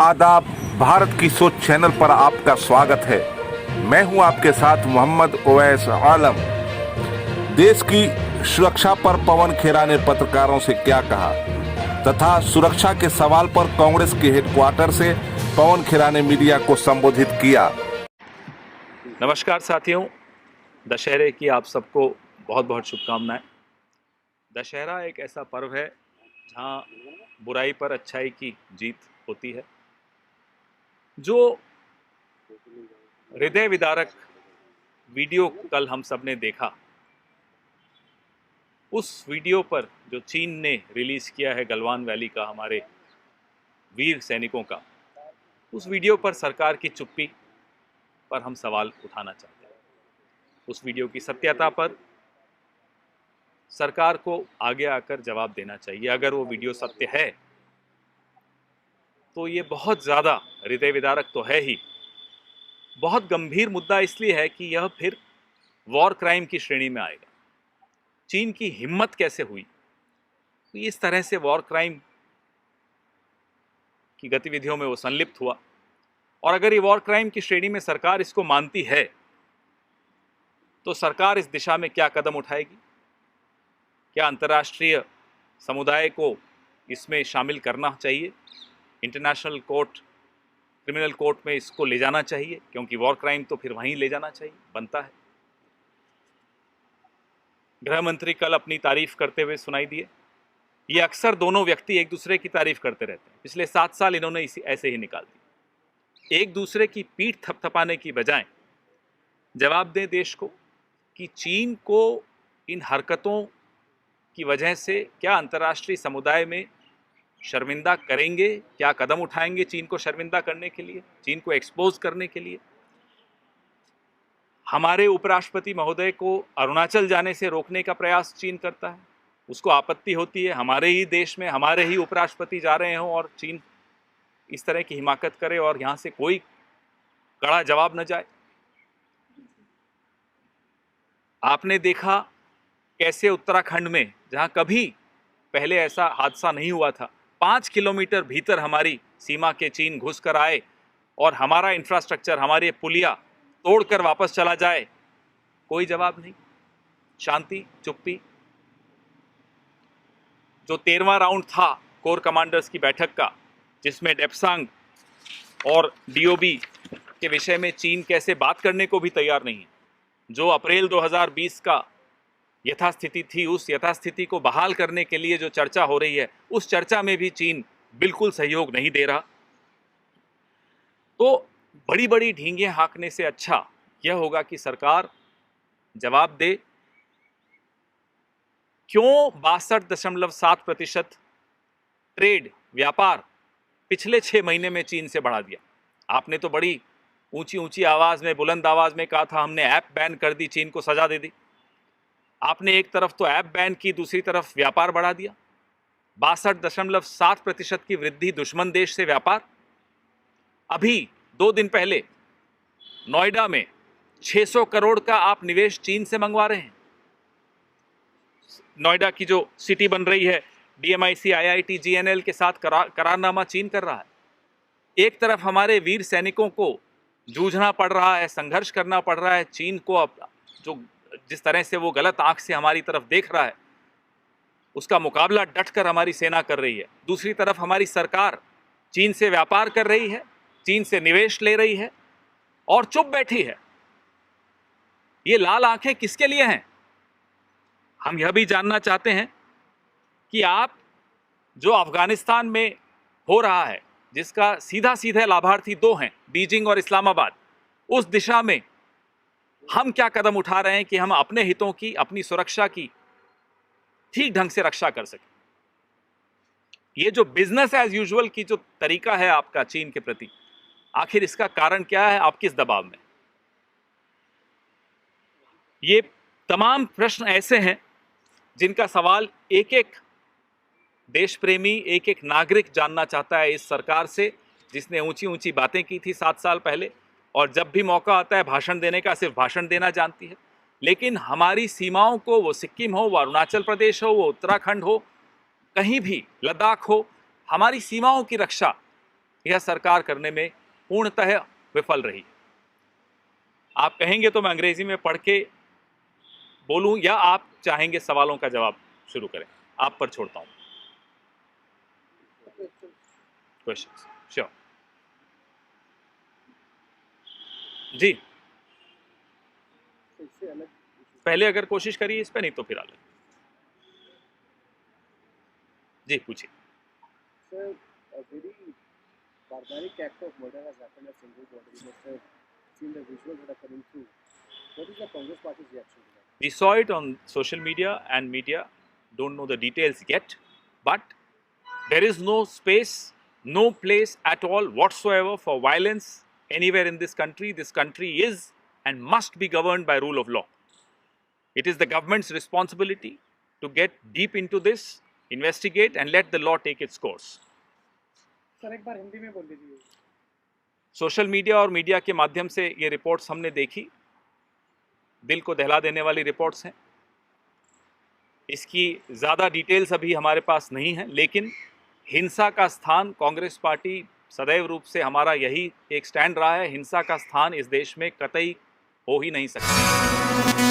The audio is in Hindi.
आदाब। भारत की सोच चैनल पर आपका स्वागत है। मैं हूं आपके साथ मोहम्मद ओवैस आलम। देश की सुरक्षा पर पवन खेरा ने पत्रकारों से क्या कहा तथा सुरक्षा के सवाल पर कांग्रेस के हेडक्वार्टर से पवन खेरा ने मीडिया को संबोधित किया। नमस्कार साथियों, दशहरे की आप सबको बहुत बहुत शुभकामनाएं। दशहरा एक ऐसा पर्व है जहां बुराई पर अच्छाई की जीत होती है। जो हृदय विदारक वीडियो कल हम सब ने देखा, उस वीडियो पर जो चीन ने रिलीज़ किया है गलवान वैली का हमारे वीर सैनिकों का, उस वीडियो पर सरकार की चुप्पी पर हम सवाल उठाना चाहते हैं। उस वीडियो की सत्यता पर सरकार को आगे आकर जवाब देना चाहिए। अगर वो वीडियो सत्य है तो ये बहुत ज़्यादा हृदय विदारक तो है ही, बहुत गंभीर मुद्दा इसलिए है कि यह फिर वॉर क्राइम की श्रेणी में आएगा। चीन की हिम्मत कैसे हुई तो इस तरह से वॉर क्राइम की गतिविधियों में वो संलिप्त हुआ, और अगर ये वॉर क्राइम की श्रेणी में सरकार इसको मानती है तो सरकार इस दिशा में क्या कदम उठाएगी? क्या अंतर्राष्ट्रीय समुदाय को इसमें शामिल करना चाहिए? इंटरनेशनल कोर्ट, क्रिमिनल कोर्ट में इसको ले जाना चाहिए, क्योंकि वॉर क्राइम तो फिर वहीं ले जाना चाहिए, बनता है। गृह मंत्री कल अपनी तारीफ करते हुए सुनाई दिए। ये अक्सर दोनों व्यक्ति एक दूसरे की तारीफ करते रहते हैं। पिछले 7 साल इन्होंने ऐसे ही निकाल दी। एक दूसरे की पीठ थपथपाने की बजाय जवाब दें देश को कि चीन को इन हरकतों की वजह से क्या अंतर्राष्ट्रीय समुदाय में शर्मिंदा करेंगे, क्या कदम उठाएंगे चीन को शर्मिंदा करने के लिए, चीन को एक्सपोज करने के लिए। हमारे उपराष्ट्रपति महोदय को अरुणाचल जाने से रोकने का प्रयास चीन करता है, उसको आपत्ति होती है हमारे ही देश में हमारे ही उपराष्ट्रपति जा रहे हों और चीन इस तरह की हिमाकत करे और यहाँ से कोई कड़ा जवाब न जाए। आपने देखा कैसे उत्तराखंड में, जहाँ कभी पहले ऐसा हादसा नहीं हुआ था, 5 किलोमीटर भीतर हमारी सीमा के चीन घुस कर आए और हमारा इंफ्रास्ट्रक्चर, हमारी पुलिया तोड़कर वापस चला जाए, कोई जवाब नहीं, शांति, चुप्पी। जो 13वां राउंड था कोर कमांडर्स की बैठक का, जिसमें डेप्सांग और डीओबी के विषय में चीन कैसे बात करने को भी तैयार नहीं है। जो अप्रैल 2020 का यथास्थिति थी, उस यथास्थिति को बहाल करने के लिए जो चर्चा हो रही है, उस चर्चा में भी चीन बिल्कुल सहयोग नहीं दे रहा। तो बड़ी बड़ी ढींगे हाँकने से अच्छा यह होगा कि सरकार जवाब दे, क्यों 62.7% ट्रेड, व्यापार पिछले 6 महीने में चीन से बढ़ा दिया। आपने तो बड़ी ऊंची ऊंची आवाज में, बुलंद आवाज में कहा था हमने ऐप बैन कर दी, चीन को सजा दे दी। आपने एक तरफ तो ऐप बैन की, दूसरी तरफ व्यापार बढ़ा दिया। 62.7% की वृद्धि दुश्मन देश से व्यापार। अभी 2 दिन पहले नोएडा में 600 करोड़ का आप निवेश चीन से मंगवा रहे हैं। नोएडा की जो सिटी बन रही है, DMIC, IIT, GNL के साथ करारनामा चीन कर रहा है। एक तरफ हमारे वीर सैनिकों को जूझना पड़ रहा है, संघर्ष करना पड़ रहा है, चीन को अब जो जिस तरह से वो गलत आंख से हमारी तरफ देख रहा है, उसका मुकाबला डटकर हमारी सेना कर रही है। दूसरी तरफ हमारी सरकार चीन से व्यापार कर रही है, चीन से निवेश ले रही है और चुप बैठी है। ये लाल आंखें किसके लिए हैं? हम यह भी जानना चाहते हैं कि आप जो अफगानिस्तान में हो रहा है, जिसका सीधा सीधा लाभार्थी 2 हैं, बीजिंग और इस्लामाबाद, उस दिशा में हम क्या कदम उठा रहे हैं कि हम अपने हितों की, अपनी सुरक्षा की ठीक ढंग से रक्षा कर सकें। ये जो बिजनेस एज यूजुअल की जो तरीका है आपका चीन के प्रति, आखिर इसका कारण क्या है? आप किस दबाव में? ये तमाम प्रश्न ऐसे हैं जिनका सवाल एक एक देश प्रेमी, एक एक नागरिक जानना चाहता है इस सरकार से, जिसने ऊंची ऊंची बातें की थी 7 साल पहले, और जब भी मौका आता है भाषण देने का, सिर्फ भाषण देना जानती है। लेकिन हमारी सीमाओं को, वो सिक्किम हो, वो अरुणाचल प्रदेश हो, वो उत्तराखंड हो, कहीं भी लद्दाख हो, हमारी सीमाओं की रक्षा यह सरकार करने में पूर्णतः विफल रही। आप कहेंगे तो मैं अंग्रेजी में पढ़ के बोलूं या आप चाहेंगे सवालों का जवाब शुरू करें? आप पर छोड़ता हूं क्वेश्चंस। श्योर जी, पहले अगर कोशिश करिए इस पे, नहीं तो फिर अलग। जी पूछिए। Sir, a very barbaric act of murder has happened at Sindhu border. You must have seen the visuals that are coming through. What is the Congress party's reaction to that? We saw it on social media and media don't know the details yet, but there is no space, no place at all whatsoever for violence anywhere in this country. This country is and must be governed by rule of law. It is the government's responsibility to get deep into this, investigate and let the law take its course. Sir एक बार हिंदी में बोल लीजिए। सोशल मीडिया और मीडिया के माध्यम से ये रिपोर्ट्स हमने देखी, दिल को दहला देने वाली रिपोर्ट्स हैं। इसकी ज़्यादा डिटेल्स अभी हमारे पास नहीं है, लेकिन हिंसा का स्थान, कांग्रेस पार्टी सदैव रूप से हमारा यही एक स्टैंड रहा है, हिंसा का स्थान इस देश में कतई हो ही नहीं सकता।